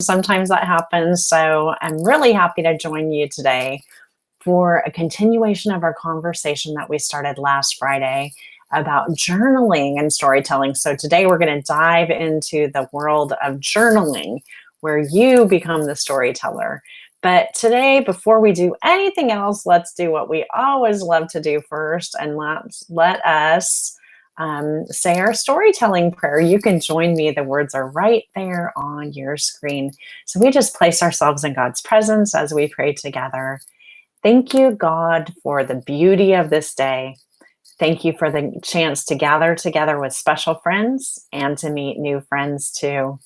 sometimes that happens. So I'm really happy to join you today for a continuation of our conversation that we started last Friday about journaling and storytelling. So today we're going to dive into the world of journaling, where you become the storyteller. But today, before we do anything else, let's do what we always love to do first, and let us say our storytelling prayer. You can join me. The words are right there on your screen. So we just place ourselves in God's presence as we pray together. Thank you, God, for the beauty of this day. Thank you for the chance to gather together with special friends and to meet new friends too.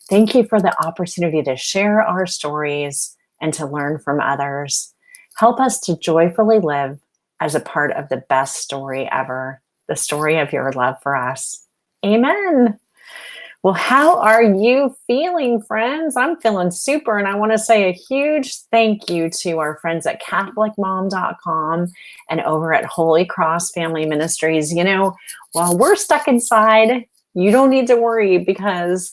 Thank you for the opportunity to share our stories and to learn from others. Help us to joyfully live as a part of the best story ever, the story of your love for us. Amen. Well, how are you feeling, friends? I'm feeling super, and I want to say a huge thank you to our friends at CatholicMom.com and over at Holy Cross Family Ministries. You know, while we're stuck inside, you don't need to worry, because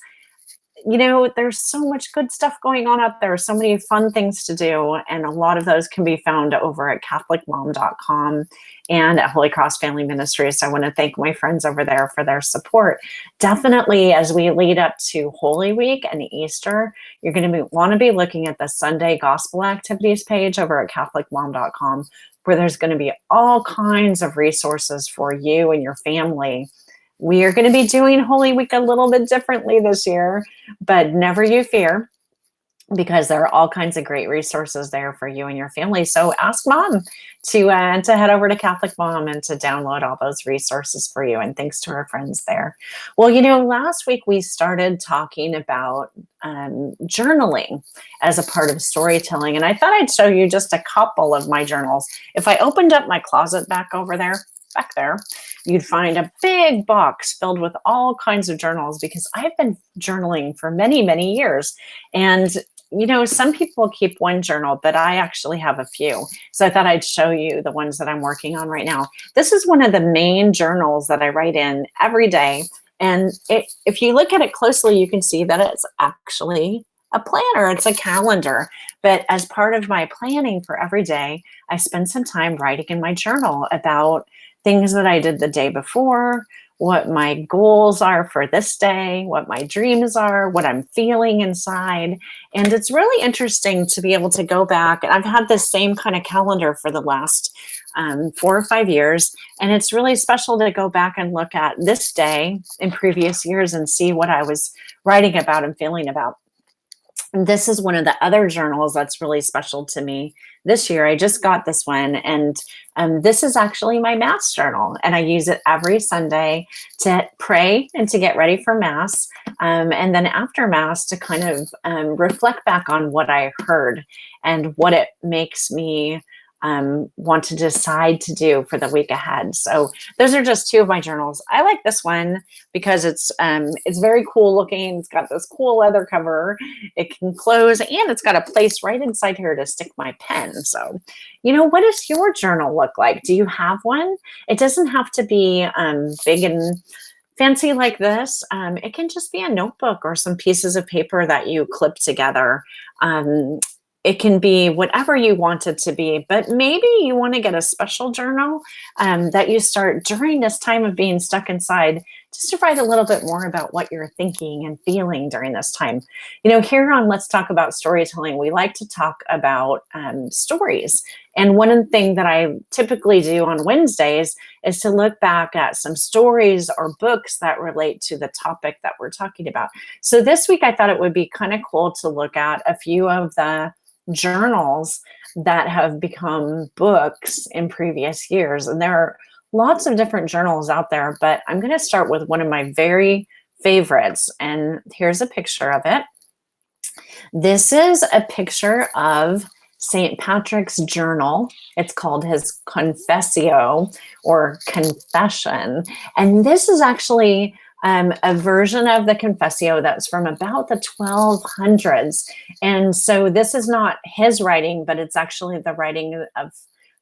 you know, there's so much good stuff going on out there, so many fun things to do, and a lot of those can be found over at CatholicMom.com and at Holy Cross Family Ministries. So I want to thank my friends over there for their support. Definitely, as we lead up to Holy Week and Easter, you're going to want to be looking at the Sunday Gospel Activities page over at CatholicMom.com, where there's going to be all kinds of resources for you and your family. We are going to be doing Holy Week a little bit differently this year, but never you fear, because there are all kinds of great resources there for you and your family. So ask Mom to head over to Catholic Mom and to download all those resources for you. And thanks to our friends there. Well, you know, last week we started talking about journaling as a part of storytelling. And I thought I'd show you just a couple of my journals. If I opened up my closet back there, you'd find a big box filled with all kinds of journals, because I've been journaling for many, many years. And, you know, some people keep one journal, but I actually have a few. So I thought I'd show you the ones that I'm working on right now. This is one of the main journals that I write in every day. And if you look at it closely, you can see that it's actually a planner. It's a calendar. But as part of my planning for every day, I spend some time writing in my journal about things that I did the day before, what my goals are for this day, what my dreams are, what I'm feeling inside. And it's really interesting to be able to go back. And I've had this same kind of calendar for the last 4 or 5 years. And it's really special to go back and look at this day in previous years and see what I was writing about and feeling about. And this is one of the other journals that's really special to me this year. I just got this one, and this is actually my Mass journal, and I use it every Sunday to pray and to get ready for Mass, and then after Mass to kind of reflect back on what I heard and what it makes me want to decide to do for the week ahead. So those are just two of my journals. I like this one because it's very cool looking. It's got this cool leather cover. It can close, and it's got a place right inside here to stick my pen. So, you know, what does your journal look like? Do you have one? It doesn't have to be big and fancy like this. It can just be a notebook or some pieces of paper that you clip together. It can be whatever you want it to be, but maybe you want to get a special journal that you start during this time of being stuck inside, just to write a little bit more about what you're thinking and feeling during this time. You know, here on Let's Talk About Storytelling, we like to talk about stories. And one thing that I typically do on Wednesdays is to look back at some stories or books that relate to the topic that we're talking about. So this week, I thought it would be kind of cool to look at a few of the journals that have become books in previous years. And there are lots of different journals out there, but I'm going to start with one of my very favorites. And here's a picture of it. This is a picture of St. Patrick's journal. It's called his Confessio, or confession. And this is actually a version of the Confessio that's from about the 1200s. And so this is not his writing, but it's actually the writing of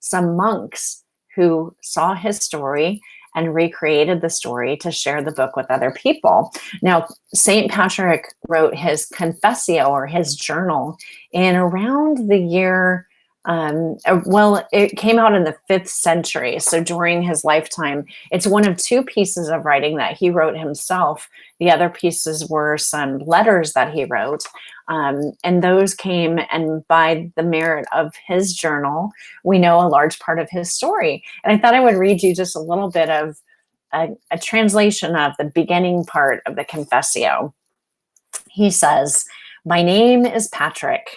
some monks who saw his story and recreated the story to share the book with other people. Now, St. Patrick wrote his Confessio, or his journal, in around the year, well, it came out in the 5th century. So during his lifetime, it's one of 2 pieces of writing that he wrote himself. The other pieces were some letters that he wrote. And those came, and by the merit of his journal, we know a large part of his story. And I thought I would read you just a little bit of a translation of the beginning part of the Confessio. He says, "My name is Patrick.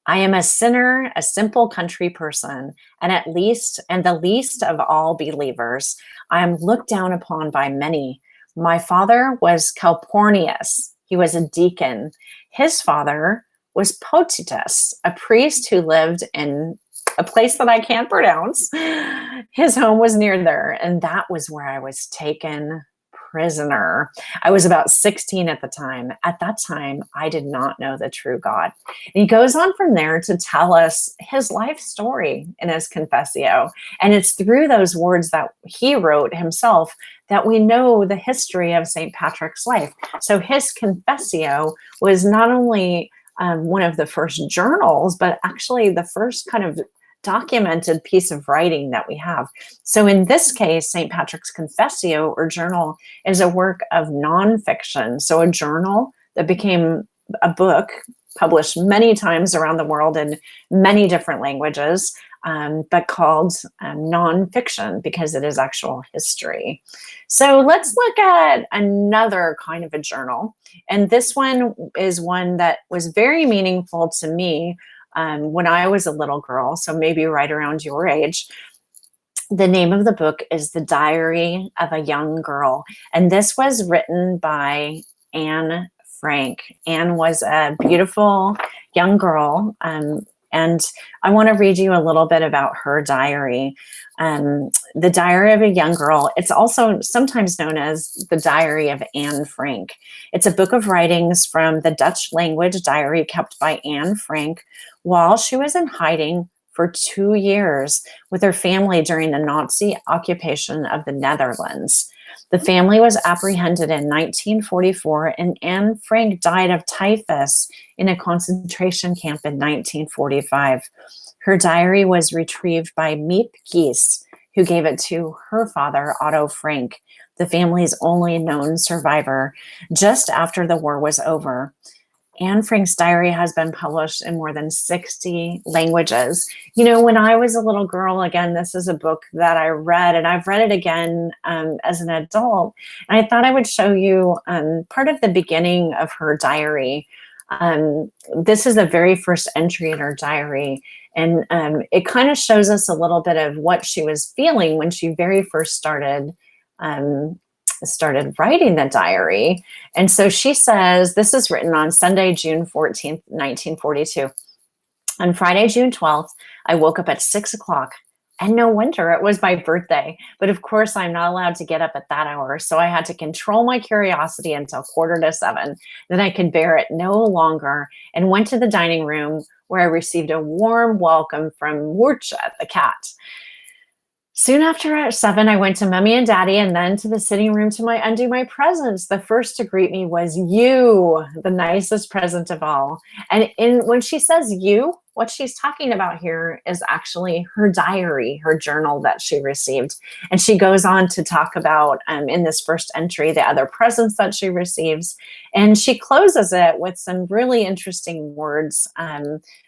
I am a sinner, a simple country person, and the least of all believers. I am looked down upon by many. My father was Calpornius. He was a deacon. His father was Potitus, a priest who lived in a place that I can't pronounce. His home was near there, and that was where I was taken prisoner. I was about 16 at the time. At that time, I did not know the true God." And he goes on from there to tell us his life story in his Confessio. And it's through those words that he wrote himself that we know the history of St. Patrick's life. So his Confessio was not only one of the first journals, but actually the first kind of documented piece of writing that we have. So in this case, St. Patrick's Confessio, or journal, is a work of nonfiction. So a journal that became a book, published many times around the world in many different languages, but called nonfiction because it is actual history. So let's look at another kind of a journal. And this one is one that was very meaningful to me when I was a little girl, so maybe right around your age. The name of the book is The Diary of a Young Girl, and this was written by Anne Frank. Anne was a beautiful young girl, and I want to read you a little bit about her diary. The Diary of a Young Girl, it's also sometimes known as The Diary of Anne Frank. It's a book of writings from the Dutch language diary kept by Anne Frank while she was in hiding for 2 years with her family during the Nazi occupation of the Netherlands. The family was apprehended in 1944, and Anne Frank died of typhus in a concentration camp in 1945. Her diary was retrieved by Miep Gies, who gave it to her father, Otto Frank, the family's only known survivor, just after the war was over. Anne Frank's diary has been published in more than 60 languages. You know, when I was a little girl, again, this is a book that I read, and I've read it again as an adult. And I thought I would show you part of the beginning of her diary. This is the very first entry in her diary. And it kind of shows us a little bit of what she was feeling when she very first started writing the diary. And so she says, this is written on Sunday, June 14th, 1942. On Friday, June 12th, I woke up at 6 o'clock. And no wonder, it was my birthday. But of course, I'm not allowed to get up at that hour. So I had to control my curiosity until 6:45. Then I could bear it no longer and went to the dining room, where I received a warm welcome from Moortje, the cat. Soon after at 7, I went to Mummy and Daddy, and then to the sitting room to undo my presents. The first to greet me was you, the nicest present of all. And when she says you, what she's talking about here is actually her diary, her journal that she received. And she goes on to talk about, in this first entry, the other presents that she receives. And she closes it with some really interesting words,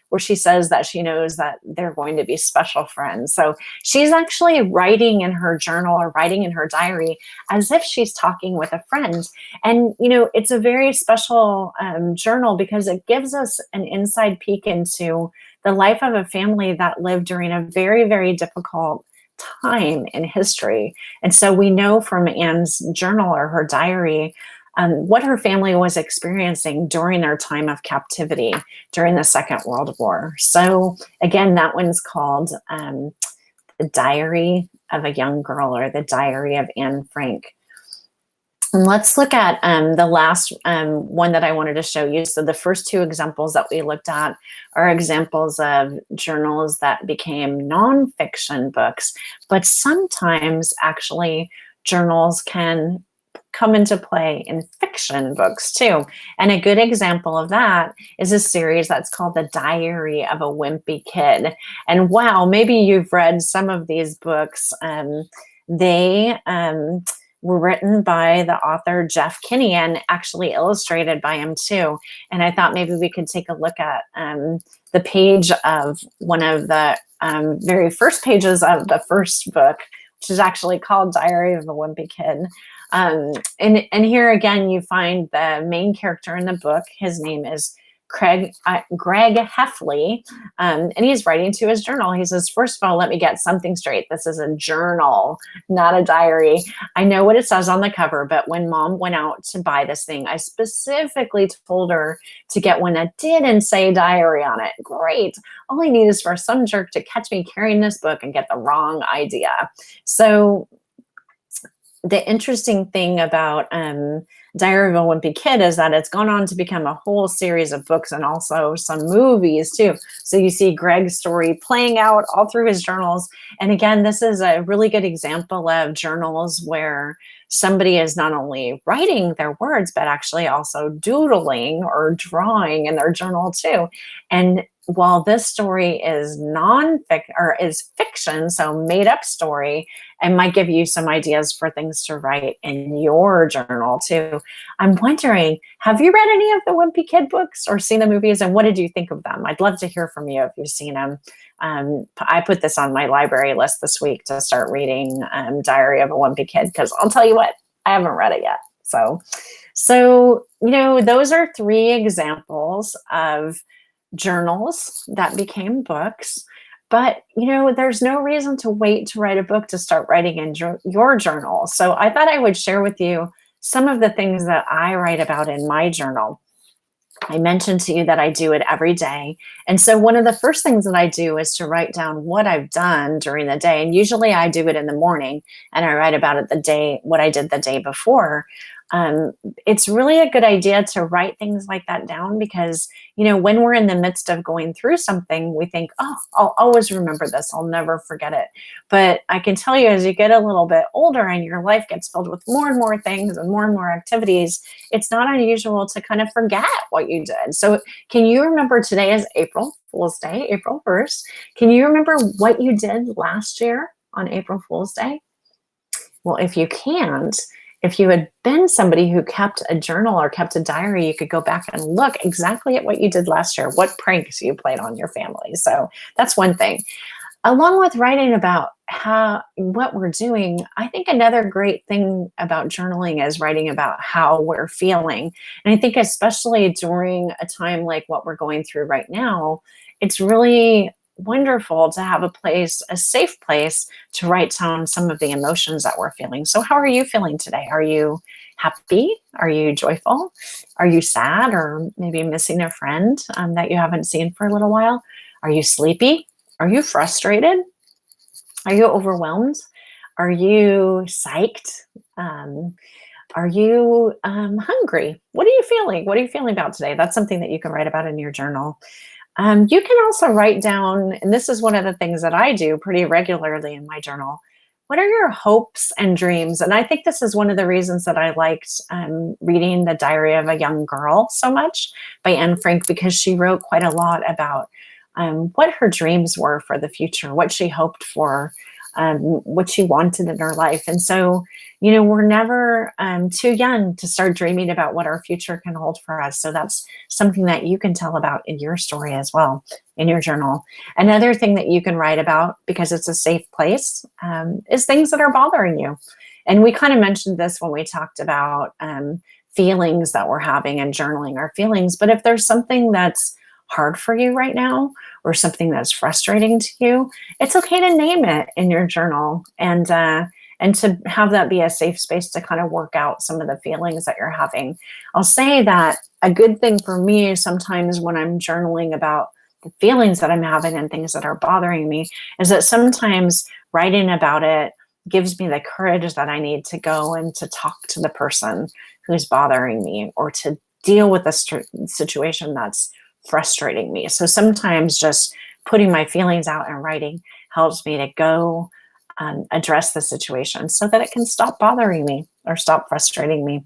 where she says that she knows that they're going to be special friends. So she's actually writing in her journal, or writing in her diary, as if she's talking with a friend. And, you know, it's a very special journal because it gives us an inside peek into the life of a family that lived during a very, very difficult time in history. And so we know from Anne's journal, or her diary, what her family was experiencing during their time of captivity during the Second World War. So again, that one's called The Diary of a Young Girl, or The Diary of Anne Frank. And let's look at the last one that I wanted to show you. So the first 2 examples that we looked at are examples of journals that became nonfiction books, but sometimes actually journals can come into play in fiction books too. And a good example of that is a series that's called The Diary of a Wimpy Kid. And wow, maybe you've read some of these books. They were written by the author Jeff Kinney and actually illustrated by him too. And I thought maybe we could take a look at the page of one of the very first pages of the first book, which is actually called Diary of a Wimpy Kid. And here again, you find the main character in the book. His name is Greg Heffley, and he's writing to his journal. He says, first of all, let me get something straight. This is a journal, not a diary. I know what it says on the cover, but when Mom went out to buy this thing, I specifically told her to get one that didn't say diary on it. Great. All I need is for some jerk to catch me carrying this book and get the wrong idea. So the interesting thing about Diary of a Wimpy Kid is that it's gone on to become a whole series of books and also some movies too. So you see Greg's story playing out all through his journals. And again, this is a really good example of journals where somebody is not only writing their words, but actually also doodling or drawing in their journal too. And while this story is fiction, so made up story, and might give you some ideas for things to write in your journal too. I'm wondering, have you read any of the Wimpy Kid books or seen the movies, and what did you think of them? I'd love to hear from you if you've seen them. I put this on my library list this week to start reading Diary of a Wimpy Kid, because I'll tell you what, I haven't read it yet. So those are 3 examples of journals that became books. But, there's no reason to wait to write a book to start writing in your journal. So I thought I would share with you some of the things that I write about in my journal. I mentioned to you that I do it every day. And so one of the first things that I do is to write down what I've done during the day. And usually I do it in the morning and I write about it what I did the day before. It's really a good idea to write things like that down because, when we're in the midst of going through something, we think, oh, I'll always remember this. I'll never forget it. But I can tell you, as you get a little bit older and your life gets filled with more and more things and more activities, it's not unusual to kind of forget what you did. So can you remember, today is April Fool's Day, April 1st. Can you remember what you did last year on April Fool's Day? Well, if you can't, if you had been somebody who kept a journal or kept a diary, you could go back and look exactly at what you did last year, what pranks you played on your family. So that's one thing. Along with writing about what we're doing, I think another great thing about journaling is writing about how we're feeling. And I think especially during a time like what we're going through right now, it's really wonderful to have a safe place to write down some of the emotions that we're feeling. So how are you feeling today? Are you happy? Are you joyful? Are you sad or maybe missing a friend that you haven't seen for a little while? Are you sleepy? Are you frustrated? Are you overwhelmed? Are you psyched? Are you hungry? What are you feeling? What are you feeling about today? That's something that you can write about in your journal. You can also write down, and this is one of the things that I do pretty regularly in my journal. What are your hopes and dreams? And I think this is one of the reasons that I liked reading The Diary of a Young Girl so much by Anne Frank, because she wrote quite a lot about what her dreams were for the future, what she hoped for, what she wanted in her life. And so, we're never too young to start dreaming about what our future can hold for us. So that's something that you can tell about in your story as well, in your journal. Another thing that you can write about, because it's a safe place, is things that are bothering you. And we kind of mentioned this when we talked about feelings that we're having and journaling our feelings. But if there's something that's hard for you right now, or something that's frustrating to you, it's okay to name it in your journal and to have that be a safe space to kind of work out some of the feelings that you're having. I'll say that a good thing for me sometimes when I'm journaling about the feelings that I'm having and things that are bothering me is that sometimes writing about it gives me the courage that I need to go and to talk to the person who's bothering me or to deal with the situation that's frustrating me. So sometimes just putting my feelings out and writing helps me to go address the situation so that it can stop bothering me or stop frustrating me.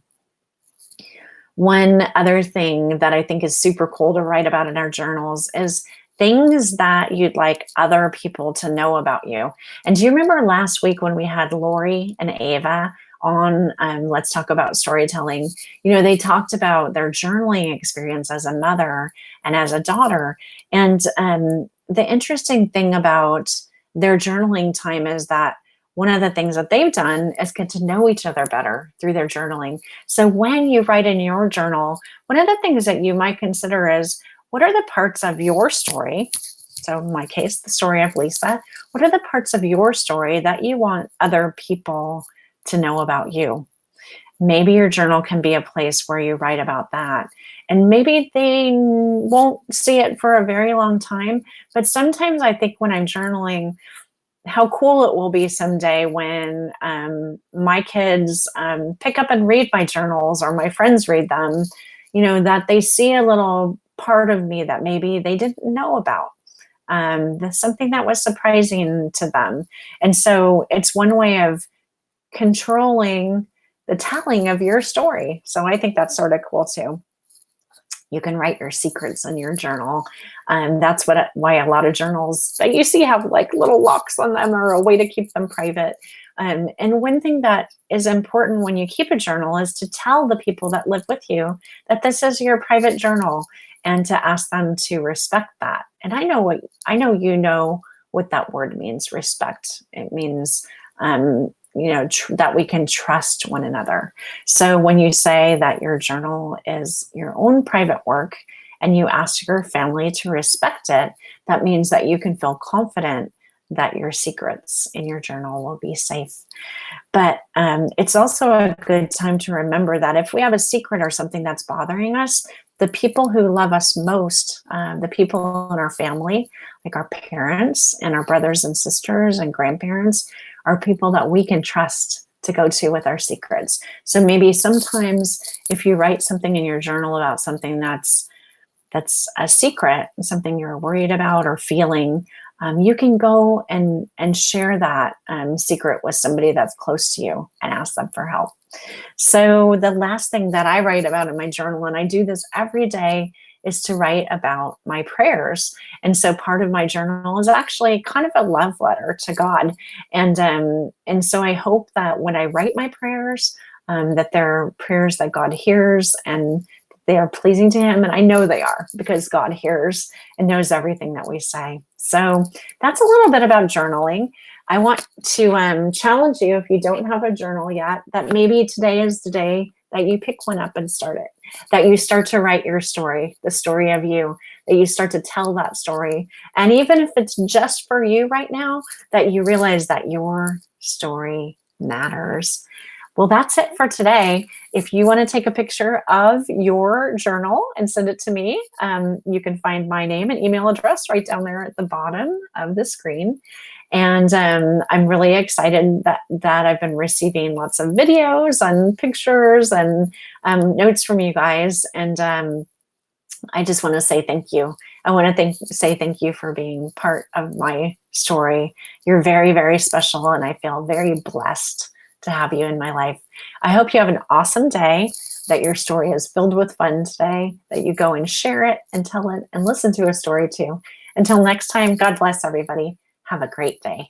One other thing that I think is super cool to write about in our journals is things that you'd like other people to know about you. And do you remember last week when we had Lori and Ava on Let's Talk About Storytelling? You know, they talked about their journaling experience as a mother and as a daughter. And the interesting thing about their journaling time is that one of the things that they've done is get to know each other better through their journaling. So when you write in your journal, one of the things that you might consider is, what are the parts of your story? So in my case, the story of Lisa. What are the parts of your story that you want other people to know about you? Maybe your journal can be a place where you write about that. And maybe they won't see it for a very long time. But sometimes I think when I'm journaling, how cool it will be someday when my kids pick up and read my journals, or my friends read them, you know, that they see a little part of me that maybe they didn't know about. That's something that was surprising to them. And so it's one way of controlling the telling of your story. So I think that's sort of cool too. You can write your secrets in your journal. That's why a lot of journals that you see have like little locks on them, or a way to keep them private. And one thing that is important when you keep a journal is to tell the people that live with you that this is your private journal, and to ask them to respect that. And I know you know what that word means, respect. It means that we can trust one another. So when you say that your journal is your own private work and you ask your family to respect it, that means that you can feel confident that your secrets in your journal will be safe. But it's also a good time to remember that if we have a secret or something that's bothering us, the people who love us most, the people in our family, like our parents and our brothers and sisters and grandparents, are people that we can trust to go to with our secrets. So maybe sometimes if you write something in your journal about something that's a secret, something you're worried about or feeling, you can go and share that secret with somebody that's close to you and ask them for help. So the last thing that I write about in my journal, and I do this every day, is to write about my prayers. And so part of my journal is actually kind of a love letter to God. And so I hope that when I write my prayers, that they're prayers that God hears and they are pleasing to him. And I know they are, because God hears and knows everything that we say. So that's a little bit about journaling. I want to challenge you, if you don't have a journal yet, that maybe today is the day that you pick one up and start it, that you start to write your story, the story of you, that you start to tell that story. And even if it's just for you right now, that you realize that your story matters. Well, that's it for today. If you want to take a picture of your journal and send it to me, you can find my name and email address right down there at the bottom of the screen. And I'm really excited that I've been receiving lots of videos and pictures and notes from you guys. And I just want to say thank you. I want to say thank you for being part of my story. You're very, very special, and I feel very blessed to have you in my life. I hope you have an awesome day, that your story is filled with fun today, that you go and share it and tell it and listen to a story too. Until next time, God bless everybody. Have a great day.